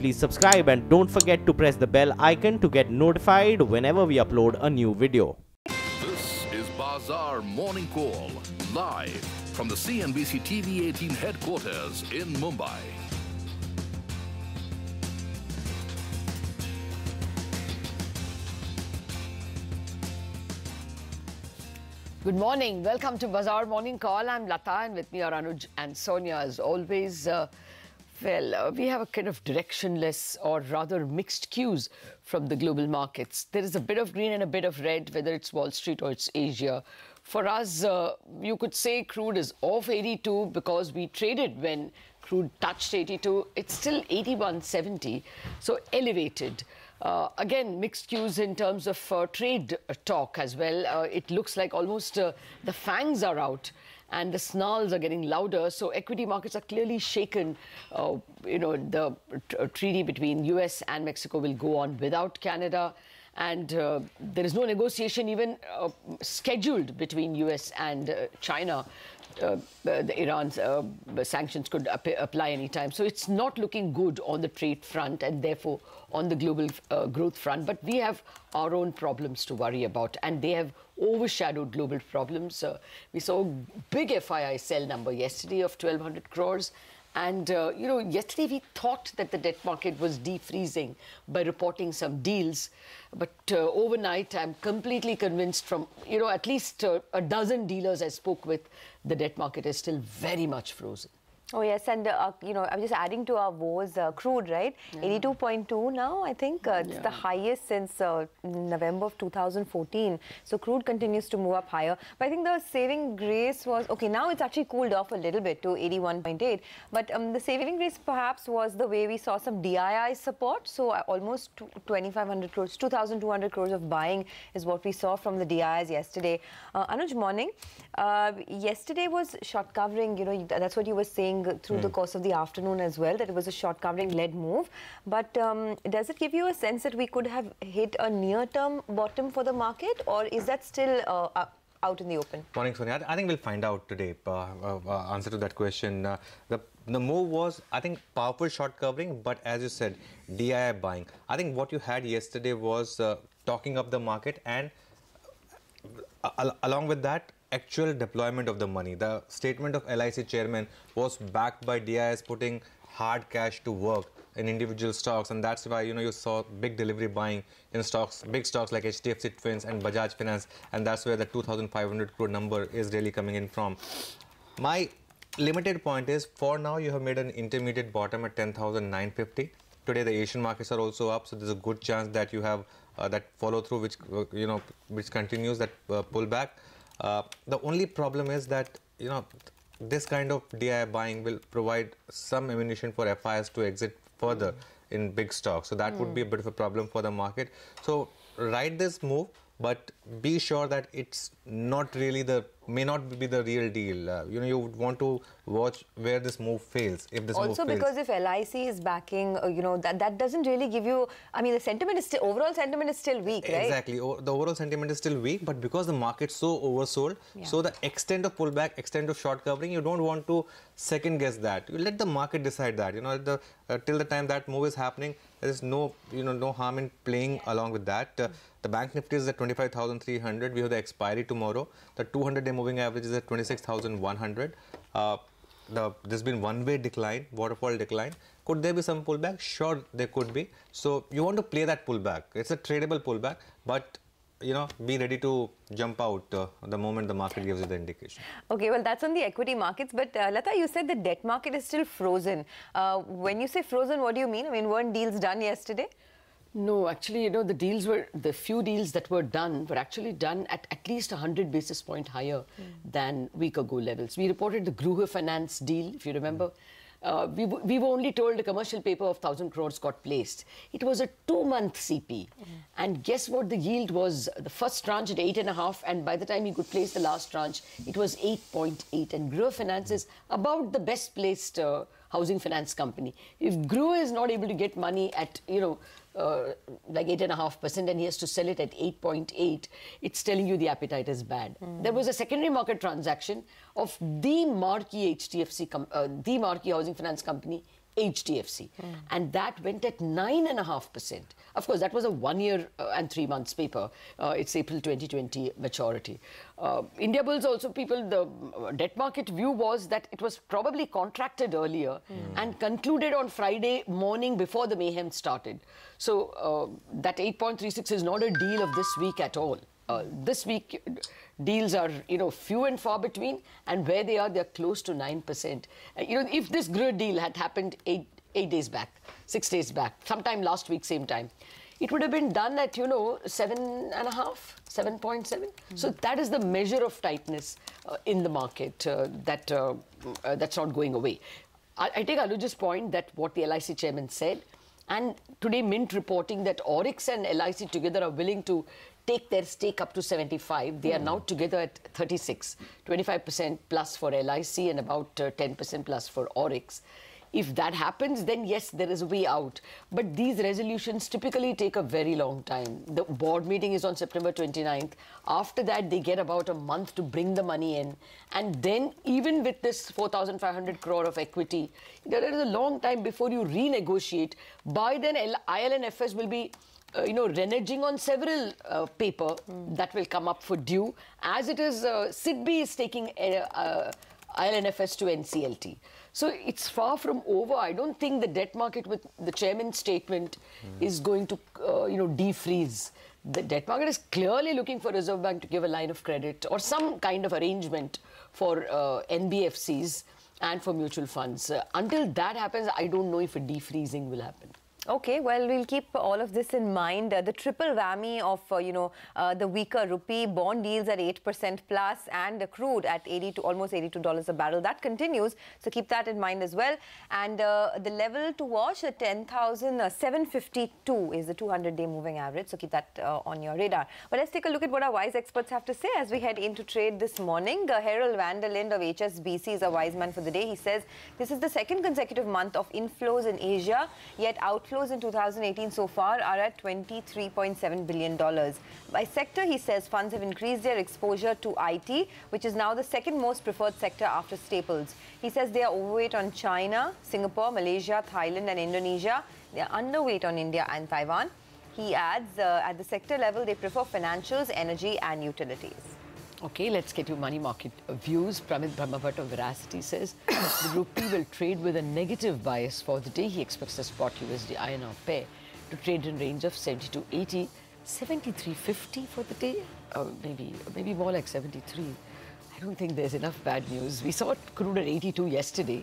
please subscribe and don't forget to press the bell icon to get notified whenever we upload a new video. This is Bazaar Morning Call, live from the CNBC-TV18 headquarters in Mumbai. Good morning. Welcome to Bazaar Morning Call. I'm Lata and with me are Anuj and Sonia as always. We have a kind of directionless or rather mixed cues from the global markets. There is a bit of green and a bit of red, whether it's Wall Street or it's Asia. For us, you could say crude is off 82 because we traded when crude touched 82. It's still 81.70, so elevated. Again, mixed cues in terms of trade talk as well. It looks like almost the fangs are out and the snarls are getting louder. So equity markets are clearly shaken. The treaty between US and Mexico will go on without Canada. And there is no negotiation even scheduled between US and China. Iran's sanctions could apply anytime. So it's not looking good on the trade front and therefore on the global growth front. But we have our own problems to worry about, and they have overshadowed global problems. We saw a big FII sell number yesterday of 1,200 crores. And, yesterday we thought that the debt market was defreezing by reporting some deals. But overnight, I'm completely convinced from, at least a dozen dealers I spoke with, the debt market is still very much frozen. Oh, yes. And, I'm just adding to our woes, crude, right? Yeah. 82.2 now, I think. It's the highest since November of 2014. So crude continues to move up higher. But I think the saving grace was, okay, now it's actually cooled off a little bit to 81.8. But the saving grace perhaps was the way we saw some DII support. So almost 2,500 crores, 2,200 crores of buying is what we saw from the DIIs yesterday. Anuj, morning. Yesterday was short covering, that's what you were saying through the course of the afternoon as well, that it was a short covering led move. But does it give you a sense that we could have hit a near-term bottom for the market, or is that still out in the open? Morning, Sonia. I think we'll find out today. Answer to that question. The move was, I think, powerful short covering, but as you said, DII buying. I think what you had yesterday was talking up the market, and along with that, actual deployment of the money. The statement of LIC chairman was backed by DIS putting hard cash to work in individual stocks, and that's why you saw big delivery buying in stocks, big stocks like HDFC Twins and Bajaj Finance, and that's where the 2,500 crore number is really coming in from. My limited point is, for now you have made an intermediate bottom at 10,950. Today the Asian markets are also up, so there's a good chance that you have that follow through, which continues that pullback. The only problem is that, this kind of DII buying will provide some ammunition for FIs to exit further in big stocks. So that would be a bit of a problem for the market. So ride this move, but be sure that it's not really may not be the real deal. You would want to watch where this move fails. If this also move fails. Because if LIC is backing, that doesn't really give you. I mean, the sentiment is still, overall sentiment is still weak, right? Exactly. The overall sentiment is still weak, but because the market's so oversold, so the extent of pullback, extent of short covering, you don't want to second guess that. You let the market decide that. Till the time that move is happening, there is no harm in playing along with that. The bank nifty is at 25,300. We have the expiry tomorrow. The 200-day moving average is at 26,100. There's been one-way decline, waterfall decline. Could there be some pullback? Sure, there could be. So you want to play that pullback. It's a tradable pullback, but be ready to jump out the moment the market gives you the indication. Okay, well, that's on the equity markets. But Lata, you said the debt market is still frozen. When you say frozen, what do you mean? I mean, weren't deals done yesterday? No, actually, the few deals that were done were actually done at least 100 basis point higher than week ago levels. We reported the Crude finance deal, if you remember. We were only told a commercial paper of 1,000 crores got placed. It was a 2-month CP. And guess what the yield was? The first tranche at 8.5, and by the time you could place the last tranche, it was 8.8. And Crude Finance is about the best placed housing finance company. If Crude is not able to get money at, like 8.5% and he has to sell it at 8.8, it's telling you the appetite is bad. There was a secondary market transaction of the marquee HDFC, the marquee housing finance company, HDFC. And that went at 9.5%. Of course, that was a 1 year and 3 months paper. It's April 2020 maturity. India Bulls also, the debt market view was that it was probably contracted earlier and concluded on Friday morning before the mayhem started. So that 8.36 is not a deal of this week at all. This week, deals are, few and far between, and where they are, they're close to 9%. If this Crude deal had happened 8 days back, 6 days back, sometime last week, same time, it would have been done at, 7.5, 7.7. So that is the measure of tightness in the market that's not going away. I take Anuj's point that what the LIC chairman said, and today Mint reporting that Oryx and LIC together are willing to take their stake up to 75. They are now together at 36, 25% plus for LIC and about 10% plus for Oryx. If that happens, then yes, there is a way out. But these resolutions typically take a very long time. The board meeting is on September 29th. After that, they get about a month to bring the money in. And then even with this 4,500 crore of equity, there is a long time before you renegotiate. By then, IL&FS will be reneging on several paper that will come up for due. As it is, SIDBI is taking IL&FS to NCLT. So it's far from over. I don't think the debt market with the chairman's statement is going to, defreeze. The debt market is clearly looking for Reserve Bank to give a line of credit or some kind of arrangement for NBFCs and for mutual funds. Until that happens, I don't know if a defreezing will happen. Okay, well, we'll keep all of this in mind. The triple whammy of, the weaker rupee, bond yields at 8% plus, and the crude at almost $82 a barrel. That continues, so keep that in mind as well. And the level to watch, 10,752 is the 200-day moving average, so keep that on your radar. But let's take a look at what our wise experts have to say as we head into trade this morning. Harold van der Lind of HSBC is a wise man for the day. He says this is the second consecutive month of inflows in Asia, yet outflows in 2018 so far are at $23.7 billion. By sector, he says funds have increased their exposure to IT, which is now the second most preferred sector after staples. He says they are overweight on China, Singapore, Malaysia, Thailand and Indonesia. They are underweight on India and Taiwan. He adds at the sector level, they prefer financials, energy and utilities. Okay, let's get your money market views. Pramit Brahmavat of Veracity says the rupee will trade with a negative bias for the day. He expects the spot USD INR pair to trade in range of 72.80, 73.50 for the day. Maybe more like 73. I don't think there's enough bad news. We saw crude at 82 yesterday.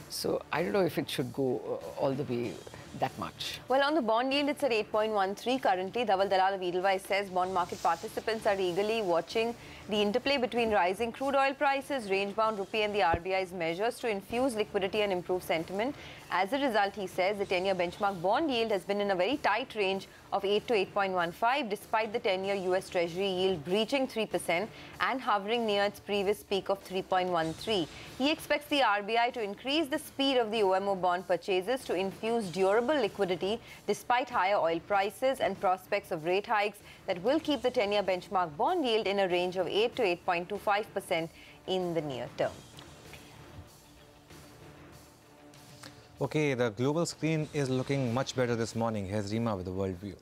So I don't know if it should go all the way that much. Well, on the bond yield, it's at 8.13 currently. Dhaval Dalal of Edelweiss says bond market participants are eagerly watching the interplay between rising crude oil prices, range-bound rupee and the RBI's measures to infuse liquidity and improve sentiment. As a result, he says the 10-year benchmark bond yield has been in a very tight range of 8 to 8.15 despite the 10-year US Treasury yield breaching 3% and hovering near its previous peak of 3.13. He expects the RBI to increase the speed of the OMO bond purchases to infuse durable liquidity despite higher oil prices and prospects of rate hikes that will keep the 10-year benchmark bond yield in a range of 8 to 8.25% in the near term. Okay, the global screen is looking much better this morning. Here's Rima with the world view.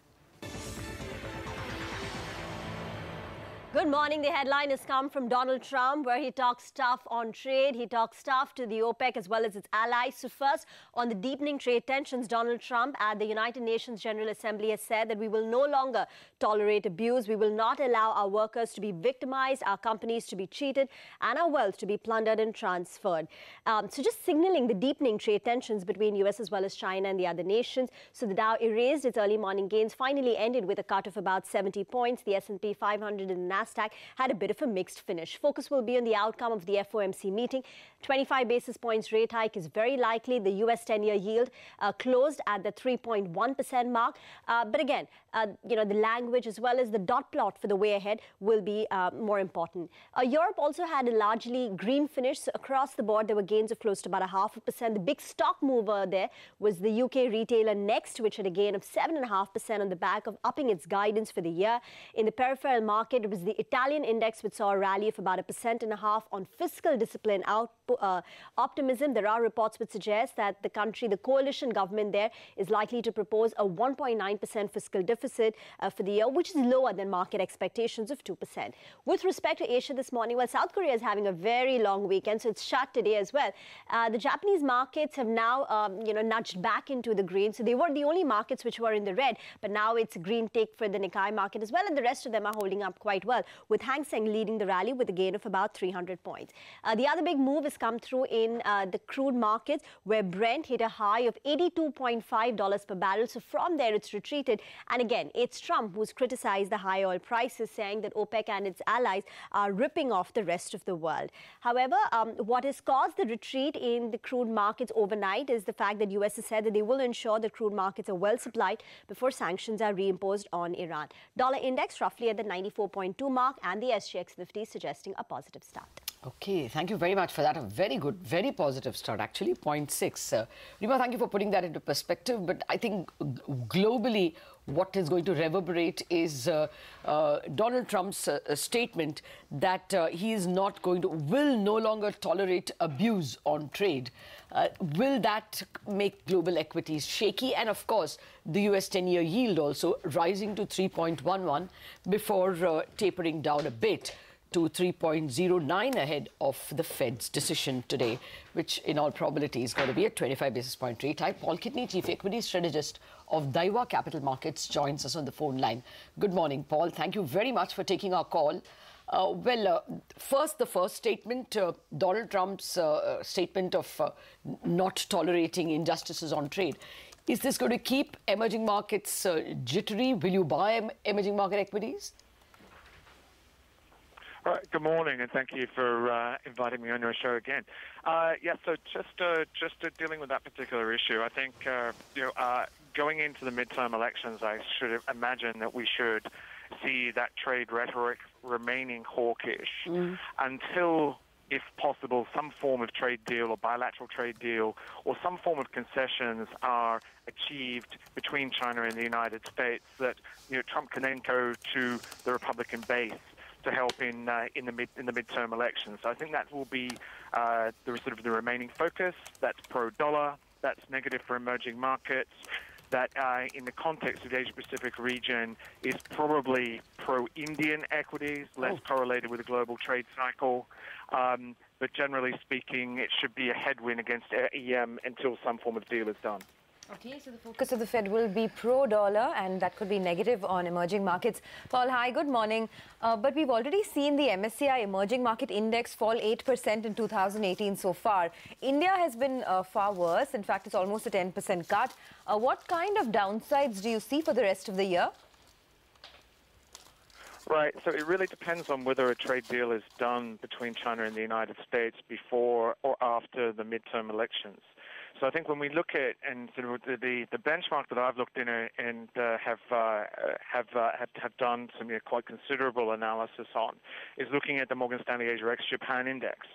Good morning. The headline has come from Donald Trump, where he talks tough on trade. He talks tough to the OPEC as well as its allies. So first, on the deepening trade tensions, Donald Trump at the United Nations General Assembly has said that we will no longer tolerate abuse. We will not allow our workers to be victimized, our companies to be cheated, and our wealth to be plundered and transferred. So just signaling the deepening trade tensions between US as well as China and the other nations. So the Dow erased its early morning gains, finally ended with a cut of about 70 points. The S&P 500 and the Nasdaq had a bit of a mixed finish. Focus will be on the outcome of the FOMC meeting. 25 basis points rate hike is very likely. The US 10-year yield closed at the 3.1% mark. But again, the language as well as the dot plot for the way ahead will be more important. Europe also had a largely green finish. So across the board, there were gains of close to about 0.5%. The big stock mover there was the UK retailer Next, which had a gain of 7.5% on the back of upping its guidance for the year. In the peripheral market, it was the Italian index which saw a rally of about 1.5% on fiscal discipline optimism. There are reports which suggest that the coalition government there is likely to propose a 1.9% fiscal deficit for the year, which is lower than market expectations of 2%. With respect to Asia this morning, well, South Korea is having a very long weekend, so it's shut today as well. The Japanese markets have now, nudged back into the green. So they were the only markets which were in the red, but now it's a green tick for the Nikkei market as well, and the rest of them are holding up quite well, with Hang Seng leading the rally with a gain of about 300 points. The other big move has come through in the crude markets, where Brent hit a high of $82.5 per barrel. So from there, it's retreated. And again, it's Trump who's criticized the high oil prices, saying that OPEC and its allies are ripping off the rest of the world. However, what has caused the retreat in the crude markets overnight is the fact that US has said that they will ensure the crude markets are well supplied before sanctions are reimposed on Iran. Dollar index roughly at the 94.2 mark, and the SGX Nifty suggesting a positive start. Okay, thank you very much for that. A very good, very positive start, actually, 0.6. Rima, thank you for putting that into perspective. But I think globally, what is going to reverberate is Donald Trump's statement that he is not going to, will no longer tolerate abuse on trade. Will that make global equities shaky? And of course, the US 10-year yield also rising to 3.11 before tapering down a bit to 3.09 ahead of the Fed's decision today, which in all probability is going to be a 25 basis point rate hike. Paul Kidney, Chief Equity Strategist of Daiwa Capital Markets, joins us on the phone line. Good morning, Paul. Thank you very much for taking our call. First, the first statement, Donald Trump's statement of not tolerating injustices on trade. Is this going to keep emerging markets jittery? Will you buy emerging market equities? All right, good morning, and thank you for inviting me on your show again. So just dealing with that particular issue, I think going into the midterm elections, I should imagine that we should see that trade rhetoric remaining hawkish until, if possible, some form of trade deal or bilateral trade deal or some form of concessions are achieved between China and the United States that Trump can then go to the Republican base to help in the midterm elections. So I think that will be the remaining focus. That's pro-dollar. That's negative for emerging markets. That in the context of the Asia-Pacific region is probably pro-Indian equities, less correlated with the global trade cycle. But generally speaking, it should be a headwind against EM until some form of deal is done. Okay, so the focus of the Fed will be pro-dollar, and that could be negative on emerging markets. Paul, hi, good morning. But we've already seen the MSCI Emerging Market Index fall 8% in 2018 so far. India has been far worse. In fact, it's almost a 10% cut. What kind of downsides do you see for the rest of the year? Right, so it really depends on whether a trade deal is done between China and the United States before or after the midterm elections. So I think when we look at and sort of the benchmark that I've looked in and have done some quite considerable analysis on is looking at the Morgan Stanley Asia ex-Japan index.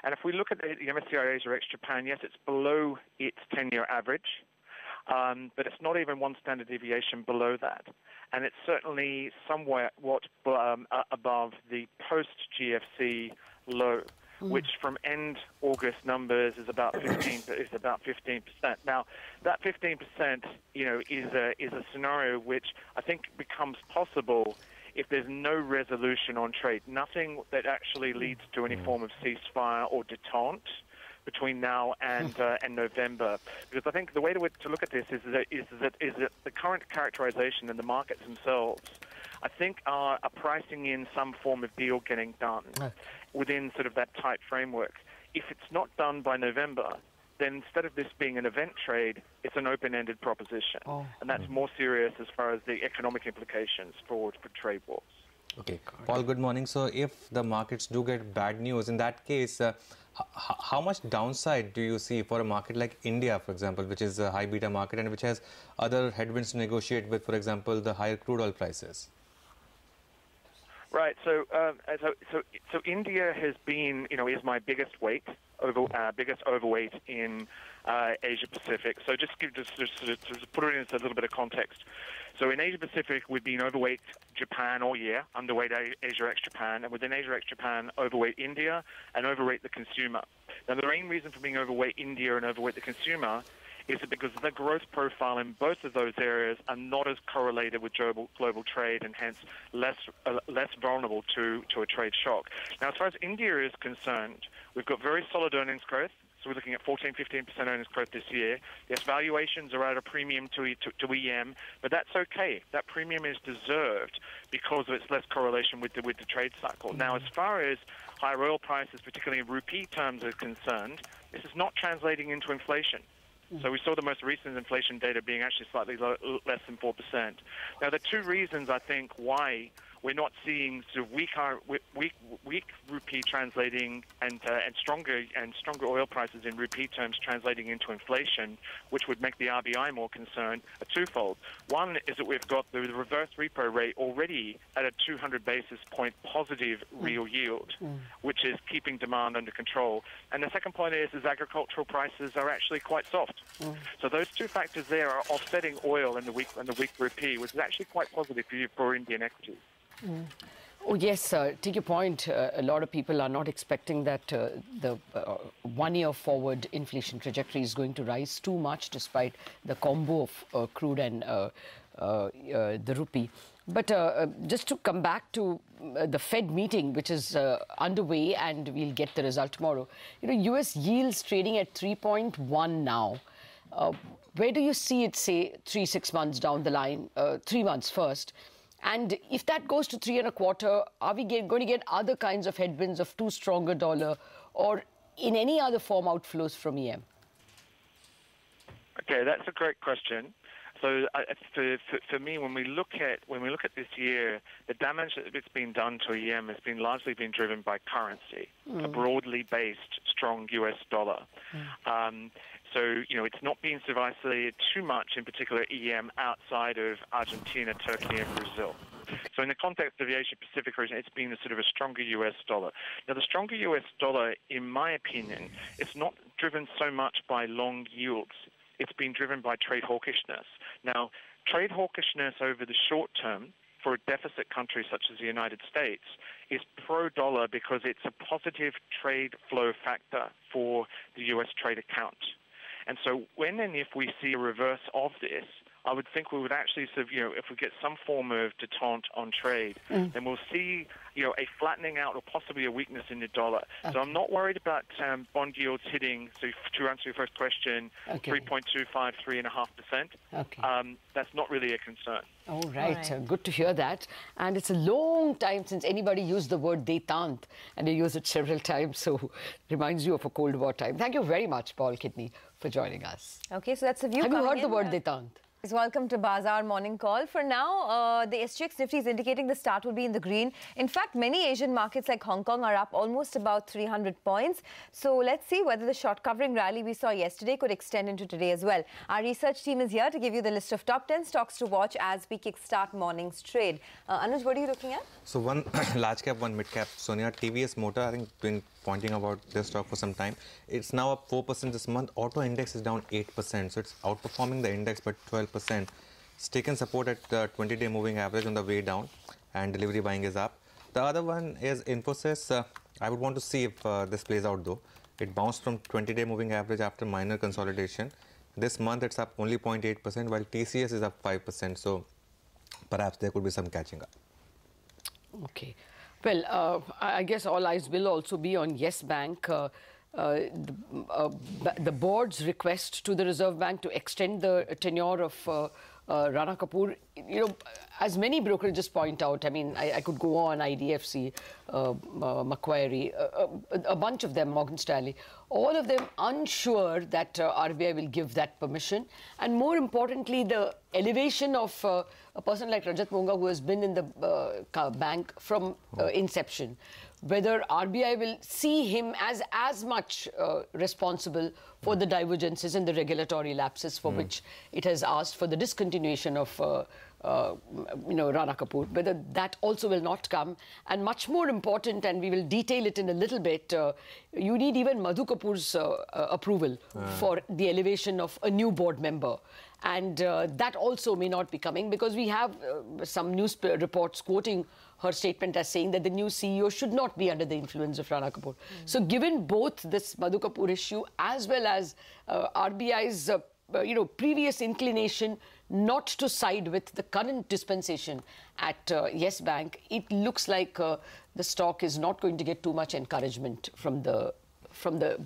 And if we look at the MSCI Asia ex-Japan, yes, it's below its 10-year average, but it's not even one standard deviation below that. And it's certainly somewhat above the post-GFC low, which from end August numbers is about 15%. Now, that 15%, is a scenario which I think becomes possible if there's no resolution on trade, nothing that actually leads to any form of ceasefire or detente between now and November. Because I think the way to look at this is that the current characterization in the markets themselves, I think, are pricing in some form of deal getting done within sort of that tight framework. If it's not done by November, then instead of this being an event trade, it's an open-ended proposition. And that's more serious as far as the economic implications for trade wars. Okay. Paul, good morning. So if the markets do get bad news, in that case, how much downside do you see for a market like India, for example, which is a high beta market and which has other headwinds to negotiate with, for example, the higher crude oil prices? Right. So India has been, is my biggest weight biggest overweight in Asia Pacific. So just put it into a little bit of context. So in Asia Pacific, we've been overweight Japan all year, underweight Asia ex-Japan, and within Asia ex-Japan, overweight India and overweight the consumer. Now, the main reason for being overweight India and overweight the consumer is that because the growth profile in both of those areas are not as correlated with global trade and hence less vulnerable to a trade shock. Now, as far as India is concerned, we've got very solid earnings growth. So we're looking at 14-15% earnings growth this year. Yes, valuations are at a premium to EM, but that's okay. That premium is deserved because of its less correlation with the trade cycle. Now, as far as higher oil prices, particularly in rupee terms, are concerned, this is not translating into inflation. So we saw the most recent inflation data being actually slightly less than 4%. Now, there are two reasons, I think, why we're not seeing sort of weak rupee translating and stronger oil prices in rupee terms translating into inflation, which would make the RBI more concerned, are twofold. One is that we've got the reverse repo rate already at a 200 basis point positive real yield, which is keeping demand under control. And the second point is agricultural prices are actually quite soft. So those two factors there are offsetting oil and the weak rupee, which is actually quite positive for Indian equities. Oh, yes, take your point. A lot of people are not expecting that the one-year forward inflation trajectory is going to rise too much despite the combo of crude and the rupee. But just to come back to the Fed meeting, which is underway, and we'll get the result tomorrow. You know, US yields trading at 3.1 now. Where do you see it, say, 3-6 months down the line? 3 months first. And if that goes to 3.25, are we going to get other kinds of headwinds of too strong a dollar, or in any other form outflows from EM? Okay, that's a great question. So for me, when we look at this year, the damage that's been done to EM has been largely driven by currency, a broadly based strong US dollar. So, you know, it's not been sort of isolated too much, in particular EM, outside of Argentina, Turkey, and Brazil. So in the context of the Asia-Pacific region, it's been a sort of a stronger US dollar. Now, the stronger US dollar, in my opinion, it's not driven so much by long yields. It's been driven by trade hawkishness. Now, trade hawkishness over the short term for a deficit country such as the United States is pro-dollar because it's a positive trade flow factor for the US trade account. And so when and if we see a reverse of this, I would think we would actually sort of, you know, if we get some form of detente on trade, then we'll see, you know, a flattening out or possibly a weakness in the dollar. Okay. So I'm not worried about bond yields hitting, so to answer your first question, 3.25, 3.5%. Okay. That's not really a concern. All right. Good to hear that. And it's a long time since anybody used the word détente, and they use it several times, so reminds you of a Cold War time. Thank you very much, Paul Kidney, for joining us. Okay, so that's a view. Have you heard the word détente? Welcome to Bazaar Morning Call. For now, the SGX Nifty is indicating the start will be in the green. In fact, many Asian markets like Hong Kong are up almost about 300 points. So let's see whether the short covering rally we saw yesterday could extend into today as well. Our research team is here to give you the list of top 10 stocks to watch as we kickstart morning's trade. Anuj, what are you looking at? So one large cap, one mid cap. Sonia, TVS Motor, I think been pointing about this stock for some time. It's now up 4% this month. Auto index is down 8%. So it's outperforming the index by 12%. It's taken support at the 20-day moving average on the way down, and delivery buying is up. The other one is Infosys. I would want to see if this plays out though. It bounced from 20-day moving average after minor consolidation. This month it's up only 0.8%, while TCS is up 5%. So perhaps there could be some catching up. Okay. Well, I guess all eyes will also be on Yes Bank. The board's request to the Reserve Bank to extend the tenure of Rana Kapoor, you know, as many brokerages point out, I mean, I could go on, IDFC, Macquarie, a bunch of them, Morgan Stanley, all of them unsure that RBI will give that permission. And more importantly, the elevation of a person like Rajat Monga, who has been in the bank from inception, whether RBI will see him as much responsible for the divergences and the regulatory lapses for which it has asked for the discontinuation of Rana Kapoor, whether that also will not come. And much more important, and we will detail it in a little bit, you need even Madhu Kapoor's approval for the elevation of a new board member. And that also may not be coming, because we have some news reports quoting her statement as saying that the new CEO should not be under the influence of Rana Kapoor. So given both this Madhu Kapoor issue as well as RBI's previous inclination not to side with the current dispensation at Yes Bank, it looks like the stock is not going to get too much encouragement from the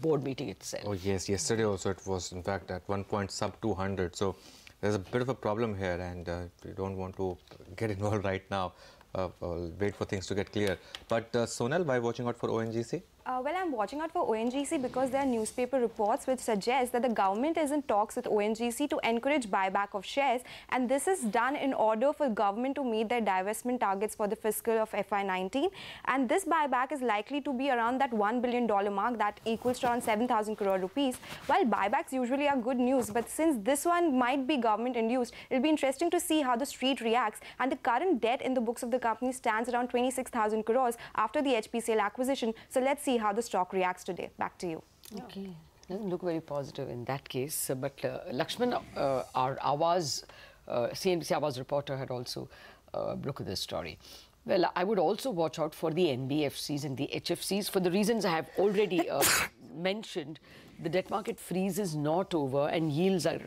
board meeting itself. Oh yes, yesterday also it was in fact at one point sub 200. So there's a bit of a problem here, and we don't want to get involved right now. I'll wait for things to get clear. But Sonal, why watching out for ONGC? Well, I'm watching out for ONGC because there are newspaper reports which suggest that the government is in talks with ONGC to encourage buyback of shares, and this is done in order for government to meet their divestment targets for the fiscal of FY19. And this buyback is likely to be around that $1 billion mark, that equals to around 7,000 crore rupees. While buybacks usually are good news, but since this one might be government induced, it'll be interesting to see how the street reacts. And the current debt in the books of the company stands around 26,000 crores after the HPCL acquisition. So let's see how the stock reacts today. Back to you. Okay. Doesn't look very positive in that case. But Lakshman, our Awaz, CNBC Awaz reporter, had also broken this story. Well, I would also watch out for the NBFCs and the HFCs for the reasons I have already mentioned. The debt market freeze is not over, and yields are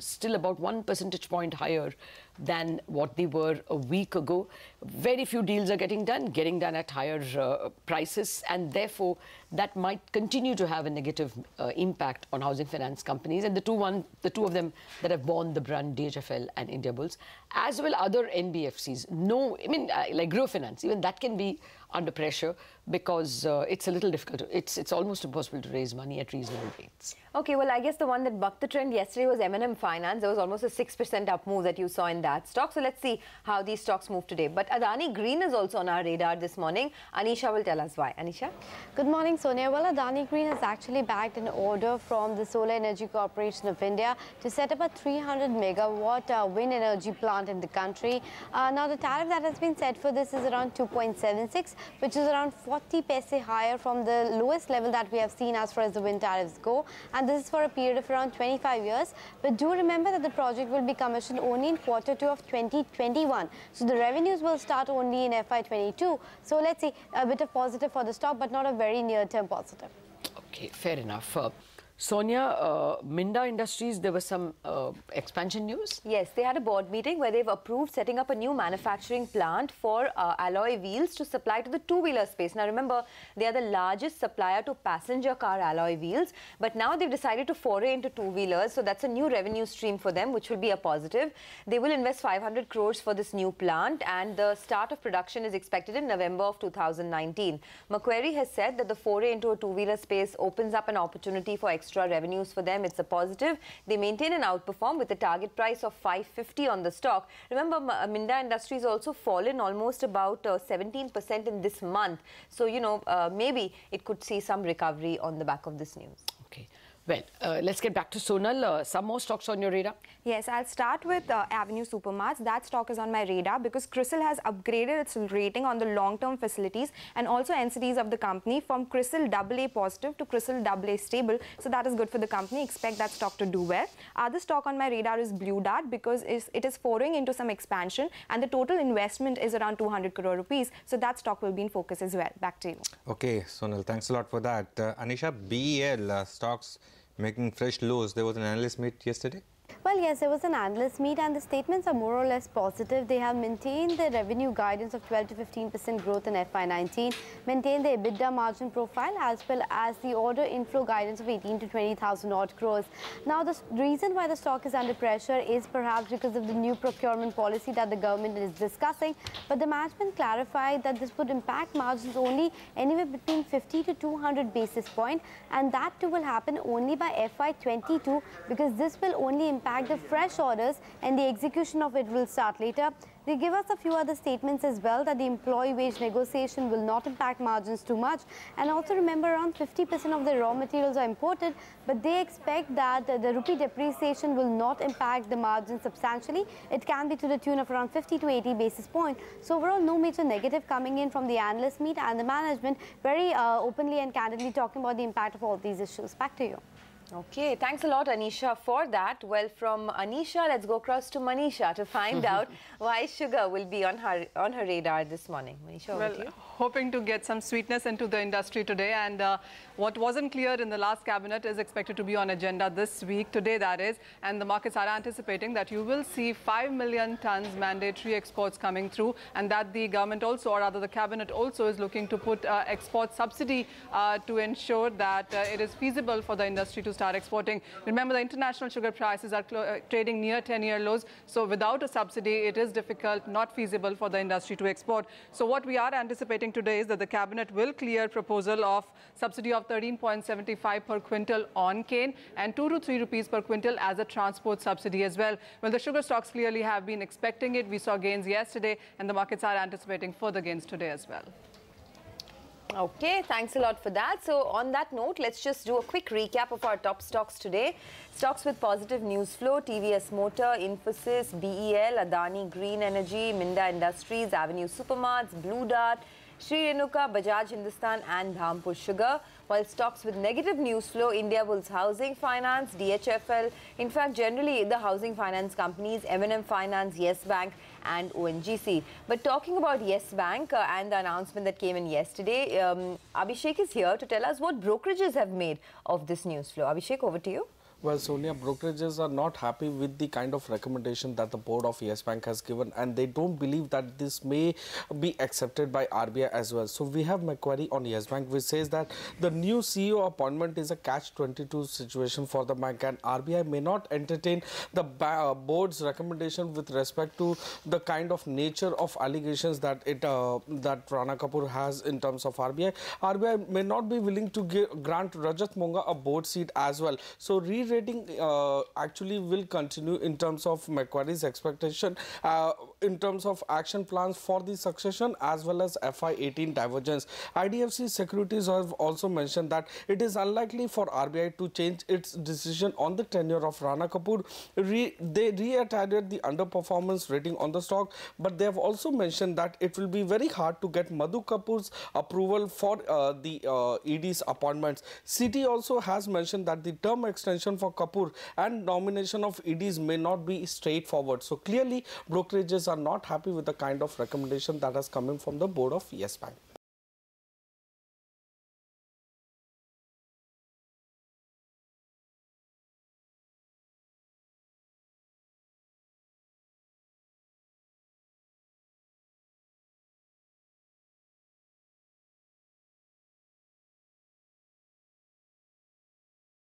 still about 1 percentage point higher than what they were a week ago. Very few deals are getting done at higher prices, and therefore that might continue to have a negative impact on housing finance companies. And the two of them that have borne the brunt, DHFL and Indiabulls, as well other NBFCs. Like Gro Finance, even that can be under pressure because it's a little difficult. It's almost impossible to raise money at reasonable rates. Okay, well, I guess the one that bucked the trend yesterday was M&M Finance. There was almost a 6% up move that you saw in that stock. So let's see how these stocks move today. But Adani Green is also on our radar this morning. Anisha will tell us why. Anisha? Good morning, Sonia. Well, Adani Green has actually bagged an order from the Solar Energy Corporation of India to set up a 300 megawatt wind energy plant in the country. Now, the tariff that has been set for this is around 2.76, which is around 40 paise higher from the lowest level that we have seen as far as the wind tariffs go. And this is for a period of around 25 years. But do remember that the project will be commissioned only in Q2 of 2021. So the revenues will start only in FY22. So let's see, a bit of positive for the stock, but not a very near-term positive. Okay, fair enough. Sonia, Minda Industries, there was some expansion news? Yes, they had a board meeting where they've approved setting up a new manufacturing plant for alloy wheels to supply to the two-wheeler space. Now, remember, they are the largest supplier to passenger car alloy wheels, but now they've decided to foray into two-wheelers, so that's a new revenue stream for them, which will be a positive. They will invest 500 crores for this new plant, and the start of production is expected in November of 2019. Macquarie has said that the foray into a two-wheeler space opens up an opportunity for extra revenues for them. It's a positive. They maintain and outperform with a target price of 550 on the stock. Remember, Minda Industries also fallen almost about 17% in this month. So, maybe it could see some recovery on the back of this news. Okay. Well, let's get back to Sonal. Some more stocks on your radar? Yes, I'll start with Avenue Supermarts. That stock is on my radar because CRISIL has upgraded its rating on the long-term facilities and also NCDs of the company from CRISIL AA positive to CRISIL AA stable. So that is good for the company. Expect that stock to do well. Other stock on my radar is Blue Dart because it is foraying into some expansion and the total investment is around 200 crore rupees. So that stock will be in focus as well. Back to you. Okay, Sonal, thanks a lot for that. Anisha, BEL stocks making fresh lows. There was an analyst meet yesterday. Well, yes, there was an analyst meet and the statements are more or less positive. They have maintained the revenue guidance of 12 to 15% growth in FY19, maintained the EBITDA margin profile as well as the order inflow guidance of 18 to 20,000 odd crores. Now, the reason why the stock is under pressure is perhaps because of the new procurement policy that the government is discussing. But the management clarified that this would impact margins only anywhere between 50 to 200 basis points, and that too will happen only by FY22 because this will only impact impact the fresh orders and the execution of it will start later. They give us a few other statements as well, that the employee wage negotiation will not impact margins too much. And also remember, around 50% of the raw materials are imported, but they expect that the rupee depreciation will not impact the margin substantially. It can be to the tune of around 50 to 80 basis points. So overall, no major negative coming in from the analyst meet, and the management very openly and candidly talking about the impact of all these issues. Back to you. Okay, thanks a lot, Anisha, for that. Well, from Anisha, let's go across to Manisha to find out why sugar will be on her radar this morning. Manisha, over to you. Hoping to get some sweetness into the industry today, and what wasn't clear in the last cabinet is expected to be on agenda this week, today that is, and the markets are anticipating that you will see 5 million tons mandatory exports coming through, and that the government also, or rather the cabinet also, is looking to put export subsidy to ensure that it is feasible for the industry to start exporting. Remember, the international sugar prices are trading near 10-year lows, so without a subsidy it is difficult, not feasible for the industry to export. So what we are anticipating today is that the cabinet will clear proposal of subsidy of 13.75 per quintal on cane and 2 to 3 rupees per quintal as a transport subsidy as well. Well, the sugar stocks clearly have been expecting it. We saw gains yesterday, and the markets are anticipating further gains today as well. Okay, thanks a lot for that. So on that note, let's just do a quick recap of our top stocks today. Stocks with positive news flow: TVS Motor, Infosys, BEL, Adani Green Energy, Minda Industries, Avenue Supermarts, Blue Dart, Sri Renuka, Bajaj Hindustan and Dhampur Sugar. While stocks with negative news flow: Indiabulls Housing Finance, DHFL, in fact generally the housing finance companies, M&M Finance, Yes Bank and ONGC. But talking about Yes Bank and the announcement that came in yesterday, Abhishek is here to tell us what brokerages have made of this news flow. Abhishek, over to you. Well, Sonia, brokerages are not happy with the kind of recommendation that the board of Yes Bank has given, and they don't believe that this may be accepted by RBI as well. So we have my query on Yes Bank, which says that the new CEO appointment is a catch-22 situation for the bank, and RBI may not entertain the board's recommendation with respect to the kind of nature of allegations that that Rana Kapoor has in terms of RBI. RBI may not be willing to grant Rajat Monga a board seat as well. So re-rating actually will continue in terms of Macquarie's expectation in terms of action plans for the succession as well as FY18 divergence. IDFC Securities have also mentioned that it is unlikely for RBI to change its decision on the tenure of Rana Kapoor. They reiterated the underperformance rating on the stock, but they have also mentioned that it will be very hard to get Madhu Kapoor's approval for the ED's appointments. Citi also has mentioned that the term extension for Kapoor and nomination of EDs may not be straightforward. So clearly, brokerages are not happy with the kind of recommendation that has come in from the board of Yes Bank.